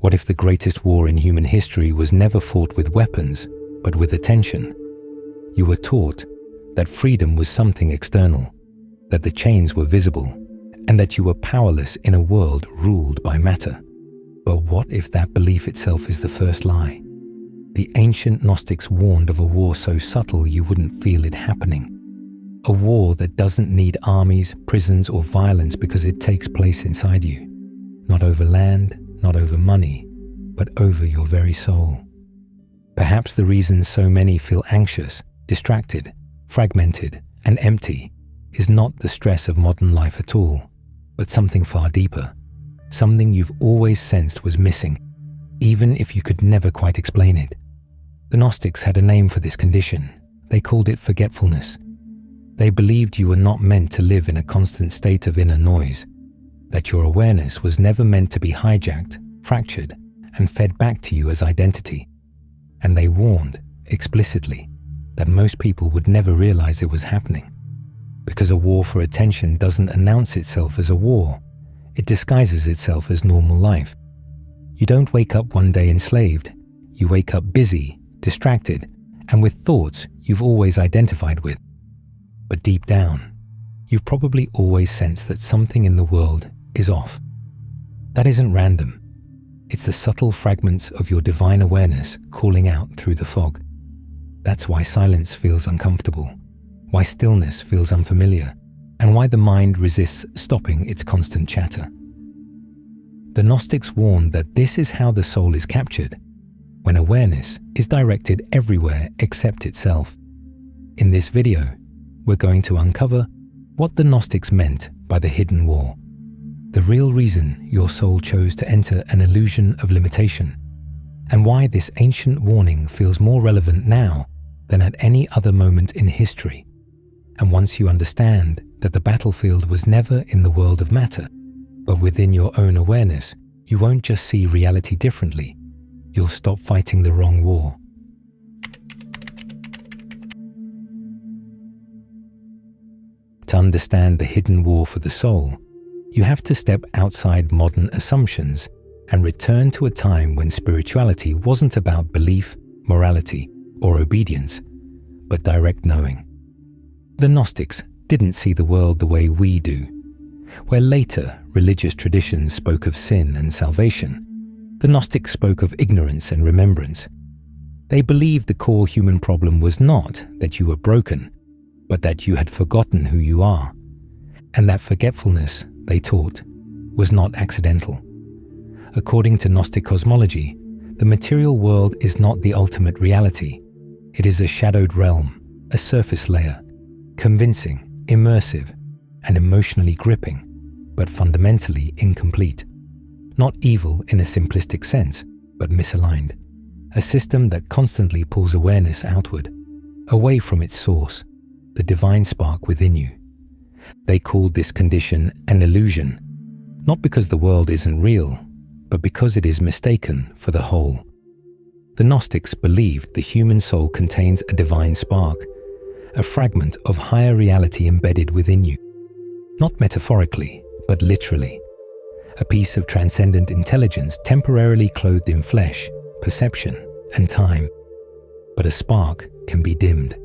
What if the greatest war in human history was never fought with weapons, but with attention? You were taught that freedom was something external, that the chains were visible, and that you were powerless in a world ruled by matter. But what if that belief itself is the first lie? The ancient Gnostics warned of a war so subtle you wouldn't feel it happening. A war that doesn't need armies, prisons, or violence because it takes place inside you. Not over land, not over money, but over your very soul. Perhaps the reason so many feel anxious, distracted, fragmented, and empty is not the stress of modern life at all, but something far deeper, something you've always sensed was missing, even if you could never quite explain it. The Gnostics had a name for this condition. They called it forgetfulness. They believed you were not meant to live in a constant state of inner noise, that your awareness was never meant to be hijacked, fractured, and fed back to you as identity. And they warned, explicitly, that most people would never realize it was happening. Because a war for attention doesn't announce itself as a war, it disguises itself as normal life. You don't wake up one day enslaved. You wake up busy, distracted, and with thoughts you've always identified with. But deep down, you've probably always sensed that something in the world is off. That isn't random. It's the subtle fragments of your divine awareness calling out through the fog. That's why silence feels uncomfortable, why stillness feels unfamiliar, and why the mind resists stopping its constant chatter. The Gnostics warned that this is how the soul is captured, when awareness is directed everywhere except itself. In this video, we're going to uncover what the Gnostics meant by the hidden war, the real reason your soul chose to enter an illusion of limitation, and why this ancient warning feels more relevant now than at any other moment in history. And once you understand that the battlefield was never in the world of matter, but within your own awareness, you won't just see reality differently, you'll stop fighting the wrong war. To understand the hidden war for the soul, you have to step outside modern assumptions and return to a time when spirituality wasn't about belief, morality, or obedience, but direct knowing. The Gnostics didn't see the world the way we do. Where later religious traditions spoke of sin and salvation, the Gnostics spoke of ignorance and remembrance. They believed the core human problem was not that you were broken, but that you had forgotten who you are, and that forgetfulness, they taught, was not accidental. According to Gnostic cosmology, the material world is not the ultimate reality. It is a shadowed realm, a surface layer, convincing, immersive, and emotionally gripping, but fundamentally incomplete. Not evil in a simplistic sense, but misaligned. A system that constantly pulls awareness outward, away from its source, the divine spark within you. They called this condition an illusion, not because the world isn't real, but because it is mistaken for the whole. The Gnostics believed the human soul contains a divine spark, a fragment of higher reality embedded within you. Not metaphorically, but literally. A piece of transcendent intelligence temporarily clothed in flesh, perception, and time. But a spark can be dimmed.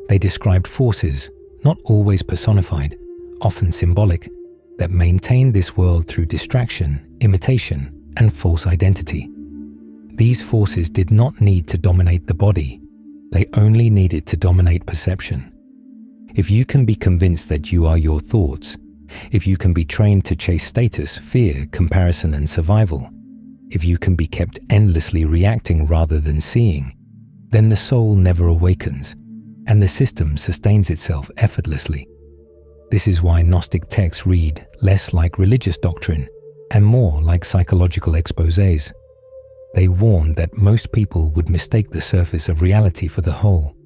They described forces, not always personified, often symbolic, that maintained this world through distraction, imitation, and false identity. These forces did not need to dominate the body. They only needed to dominate perception. If you can be convinced that you are your thoughts, if you can be trained to chase status, fear, comparison, and survival, if you can be kept endlessly reacting rather than seeing, then the soul never awakens, and the system sustains itself effortlessly. This is why Gnostic texts read less like religious doctrine and more like psychological exposés. They warned that most people would mistake the surface of reality for the whole,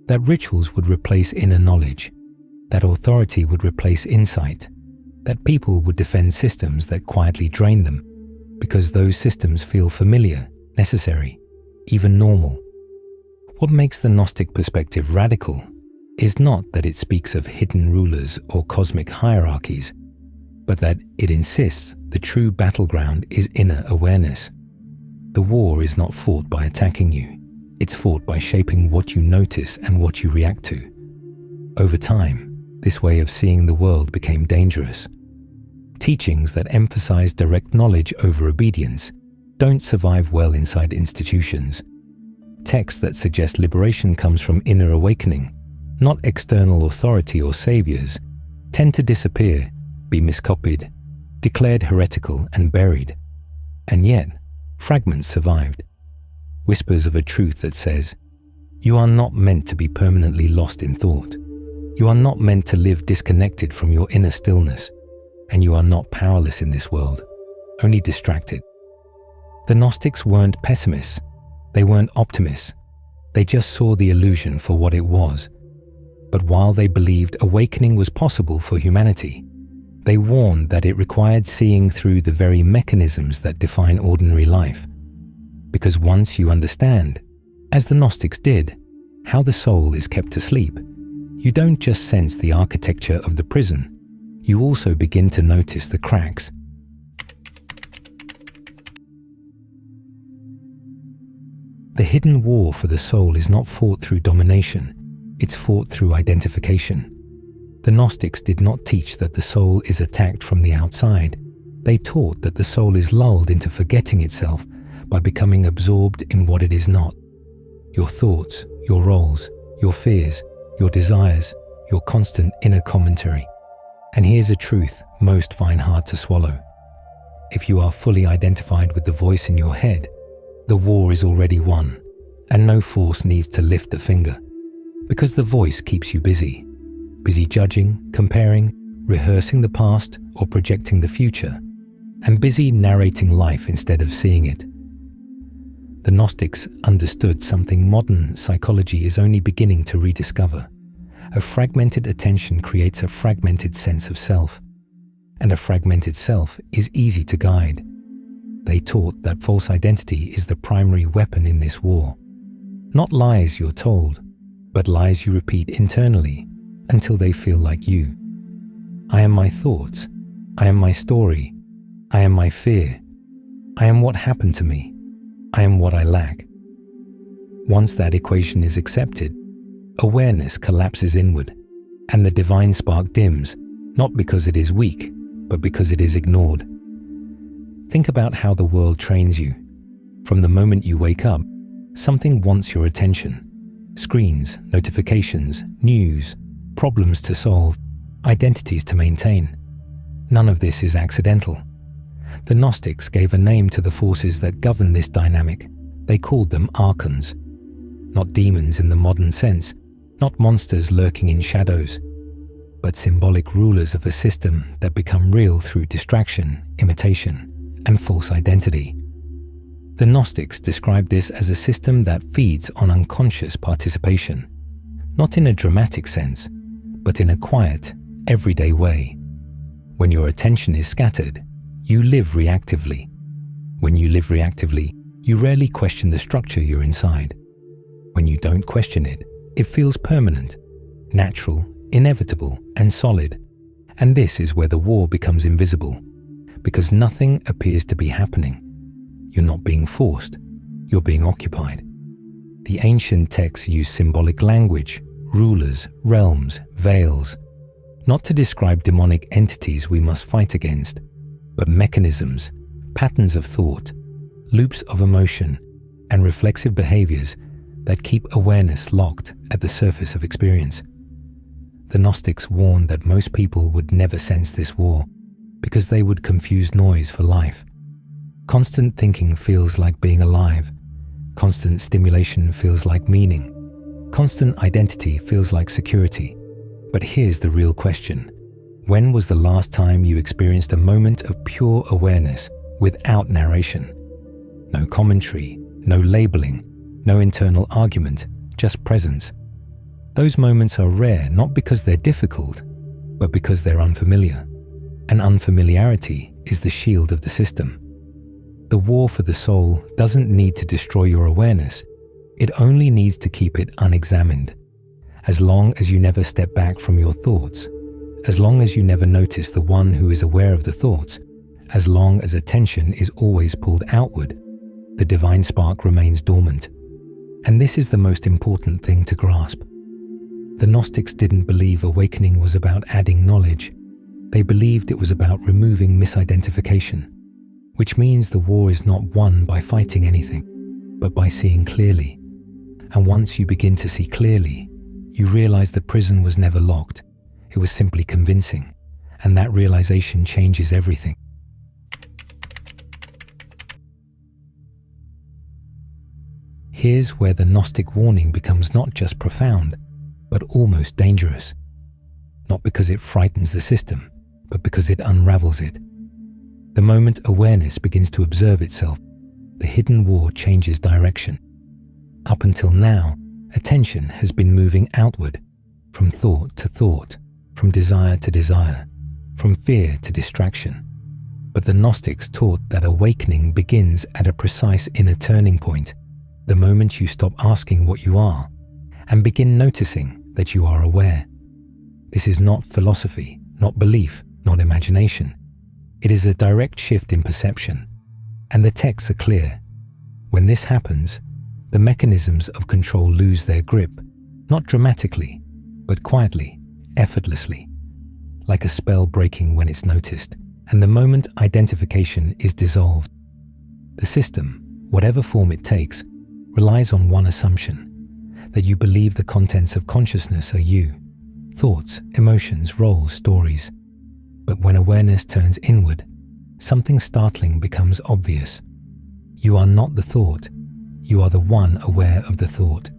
that rituals would replace inner knowledge, that authority would replace insight, that people would defend systems that quietly drain them, because those systems feel familiar, necessary, even normal. What makes the Gnostic perspective radical is not that it speaks of hidden rulers or cosmic hierarchies, but that it insists the true battleground is inner awareness, The war is not fought by attacking you. It's fought by shaping what you notice and what you react to. Over time, this way of seeing the world became dangerous. Teachings that emphasize direct knowledge over obedience don't survive well inside institutions. Texts that suggest liberation comes from inner awakening, not external authority or saviors, tend to disappear, be miscopied, declared heretical and buried. And yet, fragments survived. Whispers of a truth that says, you are not meant to be permanently lost in thought. You are not meant to live disconnected from your inner stillness, and you are not powerless in this world, only distracted. The Gnostics weren't pessimists. They weren't optimists. They just saw the illusion for what it was. But while they believed awakening was possible for humanity, they warned that it required seeing through the very mechanisms that define ordinary life. Because once you understand, as the Gnostics did, how the soul is kept asleep, you don't just sense the architecture of the prison, you also begin to notice the cracks. The hidden war for the soul is not fought through domination, it's fought through identification. The Gnostics did not teach that the soul is attacked from the outside. They taught that the soul is lulled into forgetting itself by becoming absorbed in what it is not. Your thoughts, your roles, your fears, your desires, your constant inner commentary. And here's a truth most find hard to swallow. If you are fully identified with the voice in your head, the war is already won, and no force needs to lift a finger, because the voice keeps you busy judging, comparing, rehearsing the past or projecting the future, and busy narrating life instead of seeing it. The Gnostics understood something modern psychology is only beginning to rediscover. A fragmented attention creates a fragmented sense of self, and a fragmented self is easy to guide. They taught that false identity is the primary weapon in this war. Not lies you're told, but lies you repeat internally until they feel like you. I am my thoughts. I am my story. I am my fear. I am what happened to me. I am what I lack. Once that equation is accepted, awareness collapses inward, and the divine spark dims, not because it is weak, but because it is ignored. Think about how the world trains you. From the moment you wake up, something wants your attention. Screens, notifications, news, problems to solve, identities to maintain. None of this is accidental. The Gnostics gave a name to the forces that govern this dynamic. They called them archons. Not demons in the modern sense, not monsters lurking in shadows, but symbolic rulers of a system that become real through distraction, imitation, and false identity. The Gnostics described this as a system that feeds on unconscious participation, not in a dramatic sense, but in a quiet, everyday way. When your attention is scattered, you live reactively. When you live reactively, you rarely question the structure you're inside. When you don't question it, it feels permanent, natural, inevitable, and solid. And this is where the war becomes invisible, because nothing appears to be happening. You're not being forced, you're being occupied. The ancient texts use symbolic language, rulers, realms, veils, not to describe demonic entities we must fight against, but mechanisms, patterns of thought, loops of emotion, and reflexive behaviors that keep awareness locked at the surface of experience. The Gnostics warned that most people would never sense this war because they would confuse noise for life. Constant thinking feels like being alive. Constant stimulation feels like meaning. Constant identity feels like security. But here's the real question. When was the last time you experienced a moment of pure awareness without narration? No commentary, no labeling, no internal argument, just presence. Those moments are rare not because they're difficult, but because they're unfamiliar. And unfamiliarity is the shield of the system. The war for the soul doesn't need to destroy your awareness. It only needs to keep it unexamined. As long as you never step back from your thoughts, as long as you never notice the one who is aware of the thoughts, as long as attention is always pulled outward, the divine spark remains dormant. And this is the most important thing to grasp. The Gnostics didn't believe awakening was about adding knowledge. They believed it was about removing misidentification, which means the war is not won by fighting anything, but by seeing clearly. And once you begin to see clearly, you realize the prison was never locked. It was simply convincing, and that realization changes everything. Here's where the Gnostic warning becomes not just profound, but almost dangerous. Not because it frightens the system, but because it unravels it. The moment awareness begins to observe itself, the hidden war changes direction. Up until now, attention has been moving outward, from thought to thought, from desire to desire, from fear to distraction. But the Gnostics taught that awakening begins at a precise inner turning point, the moment you stop asking what you are and begin noticing that you are aware. This is not philosophy, not belief, not imagination. It is a direct shift in perception, and the texts are clear. When this happens, the mechanisms of control lose their grip, not dramatically, but quietly, effortlessly, like a spell breaking when it's noticed, and the moment identification is dissolved. The system, whatever form it takes, relies on one assumption, that you believe the contents of consciousness are you, thoughts, emotions, roles, stories. But when awareness turns inward, something startling becomes obvious. You are not the thought. You are the one aware of the thought.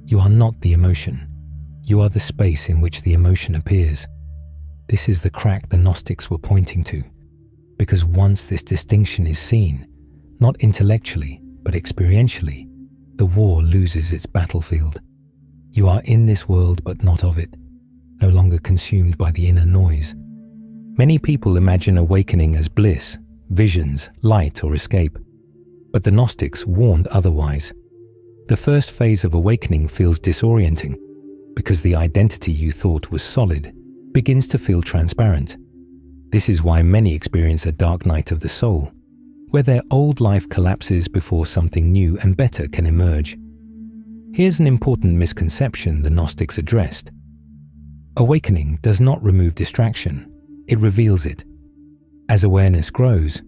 You are not the emotion. You are the space in which the emotion appears. This is the crack the Gnostics were pointing to, because once this distinction is seen, not intellectually, but experientially, the war loses its battlefield. You are in this world but not of it, no longer consumed by the inner noise. Many people imagine awakening as bliss, visions, light, or escape. But the Gnostics warned otherwise. The first phase of awakening feels disorienting because the identity you thought was solid begins to feel transparent. This is why many experience a dark night of the soul, where their old life collapses before something new and better can emerge. Here's an important misconception the Gnostics addressed. Awakening does not remove distraction, it reveals it. As awareness grows,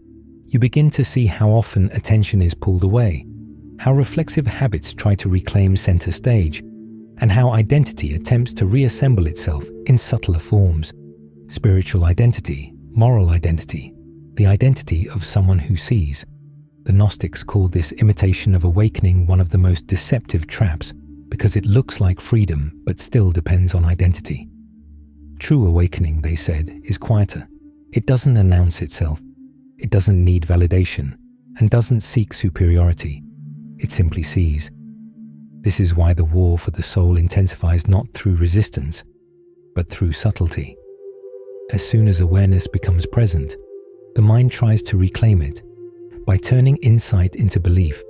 you begin to see how often attention is pulled away, how reflexive habits try to reclaim center stage, and how identity attempts to reassemble itself in subtler forms. Spiritual identity, moral identity, the identity of someone who sees. The Gnostics called this imitation of awakening one of the most deceptive traps because it looks like freedom but still depends on identity. True awakening, they said, is quieter. It doesn't announce itself. It doesn't need validation and doesn't seek superiority. It simply sees. This is why the war for the soul intensifies not through resistance, but through subtlety. As soon as awareness becomes present, the mind tries to reclaim it by turning insight into belief,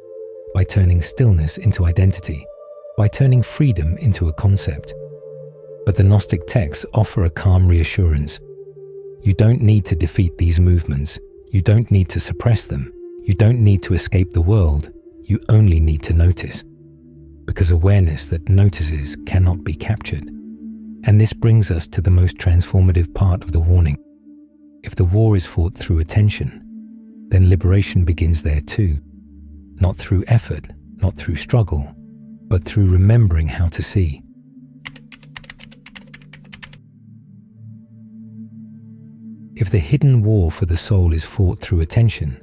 by turning stillness into identity, by turning freedom into a concept. But the Gnostic texts offer a calm reassurance. You don't need to defeat these movements. You don't need to suppress them. You don't need to escape the world. You only need to notice. Because awareness that notices cannot be captured. And this brings us to the most transformative part of the warning. If the war is fought through attention, then liberation begins there too. Not through effort, not through struggle, but through remembering how to see. If the hidden war for the soul is fought through attention,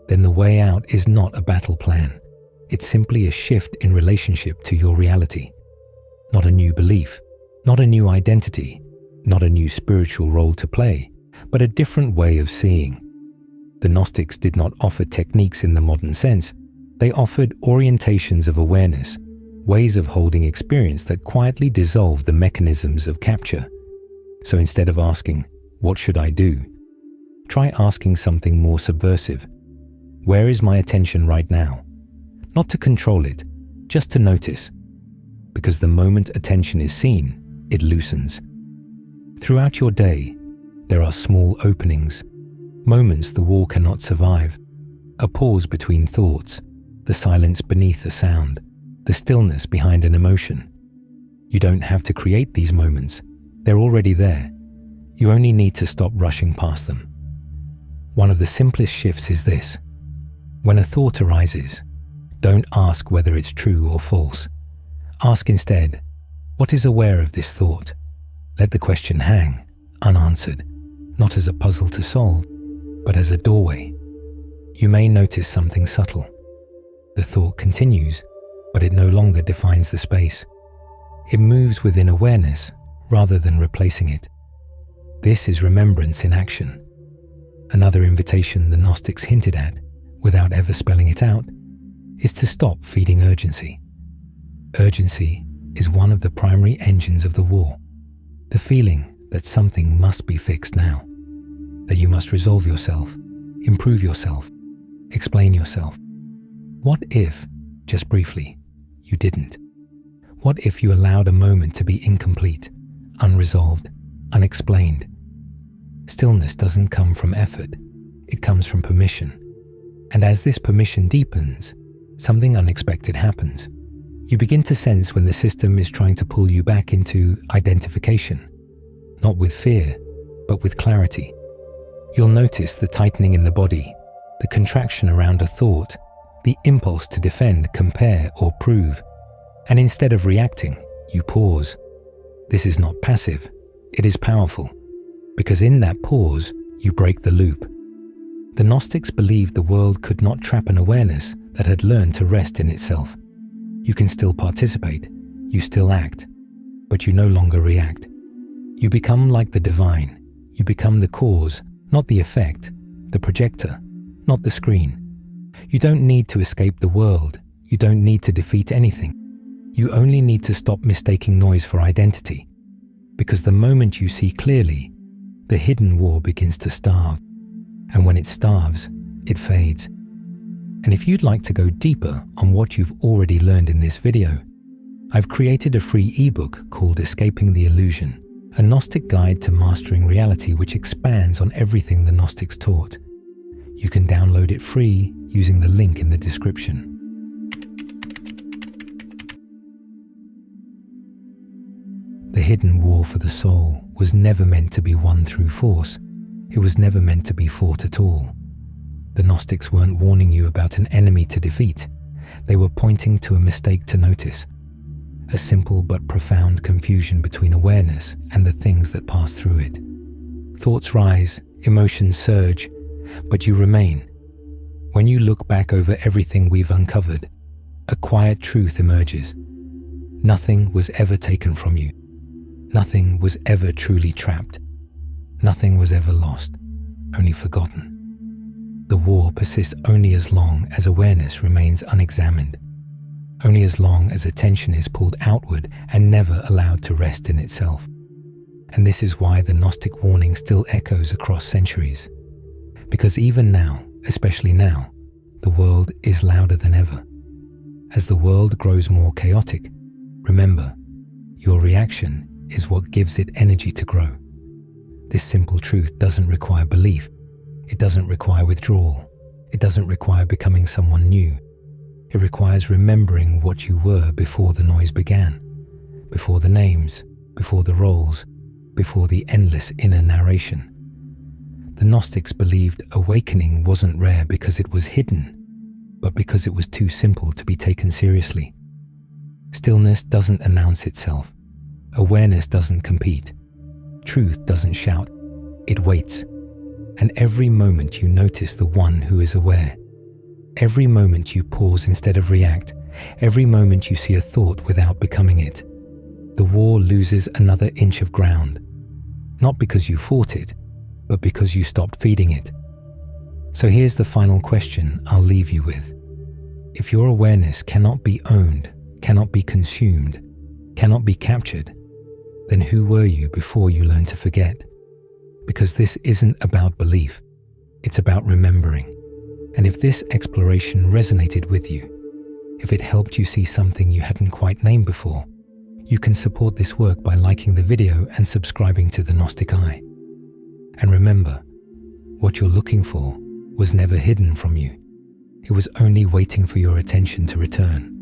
then the way out is not a battle plan. It's simply a shift in relationship to your reality. Not a new belief, not a new identity, not a new spiritual role to play, but a different way of seeing. The Gnostics did not offer techniques in the modern sense. They offered orientations of awareness, ways of holding experience that quietly dissolve the mechanisms of capture. So instead of asking, "What should I do?" try asking something more subversive. Where is my attention right now? Not to control it, just to notice. Because the moment attention is seen, it loosens. Throughout your day, there are small openings, moments the war cannot survive, a pause between thoughts, the silence beneath a sound, the stillness behind an emotion. You don't have to create these moments. They're already there. You only need to stop rushing past them. One of the simplest shifts is this. When a thought arises, don't ask whether it's true or false. Ask instead, what is aware of this thought? Let the question hang, unanswered, not as a puzzle to solve, but as a doorway. You may notice something subtle. The thought continues, but it no longer defines the space. It moves within awareness rather than replacing it. This is remembrance in action. Another invitation the Gnostics hinted at, without ever spelling it out, is to stop feeding urgency. Urgency is one of the primary engines of the war. The feeling that something must be fixed now, that you must resolve yourself, improve yourself, explain yourself. What if, just briefly, you didn't? What if you allowed a moment to be incomplete, unresolved, unexplained? Stillness doesn't come from effort, it comes from permission. And as this permission deepens, something unexpected happens. You begin to sense when the system is trying to pull you back into identification, not with fear, but with clarity. You'll notice the tightening in the body, the contraction around a thought, the impulse to defend, compare, or prove. And instead of reacting, you pause. This is not passive, it is powerful, because in that pause, you break the loop. The Gnostics believed the world could not trap an awareness that had learned to rest in itself. You can still participate, you still act, but you no longer react. You become like the divine. You become the cause, not the effect, the projector, not the screen. You don't need to escape the world. You don't need to defeat anything. You only need to stop mistaking noise for identity, because the moment you see clearly, the hidden war begins to starve, and when it starves, it fades. And if you'd like to go deeper on what you've already learned in this video, I've created a free ebook called Escaping the Illusion, a Gnostic guide to mastering reality which expands on everything the Gnostics taught. You can download it free using the link in the description. The hidden war for the soul was never meant to be won through force. It was never meant to be fought at all. The Gnostics weren't warning you about an enemy to defeat. They were pointing to a mistake to notice. A simple but profound confusion between awareness and the things that pass through it. Thoughts rise, emotions surge, but you remain. When you look back over everything we've uncovered, a quiet truth emerges. Nothing was ever taken from you. Nothing was ever truly trapped. Nothing was ever lost, only forgotten. The war persists only as long as awareness remains unexamined, only as long as attention is pulled outward and never allowed to rest in itself. And this is why the Gnostic warning still echoes across centuries. Because even now, especially now, the world is louder than ever. As the world grows more chaotic, remember, your reaction is what gives it energy to grow. This simple truth doesn't require belief. It doesn't require withdrawal. It doesn't require becoming someone new. It requires remembering what you were before the noise began, before the names, before the roles, before the endless inner narration. The Gnostics believed awakening wasn't rare because it was hidden, but because it was too simple to be taken seriously. Stillness doesn't announce itself. Awareness doesn't compete. Truth doesn't shout. It waits. And every moment you notice the one who is aware, every moment you pause instead of react, every moment you see a thought without becoming it, the war loses another inch of ground. Not because you fought it, but because you stopped feeding it. So here's the final question I'll leave you with. If your awareness cannot be owned, cannot be consumed, cannot be captured, then who were you before you learned to forget? Because this isn't about belief, it's about remembering. And if this exploration resonated with you, if it helped you see something you hadn't quite named before, you can support this work by liking the video and subscribing to the Gnostic Eye. And remember, what you're looking for was never hidden from you. It was only waiting for your attention to return.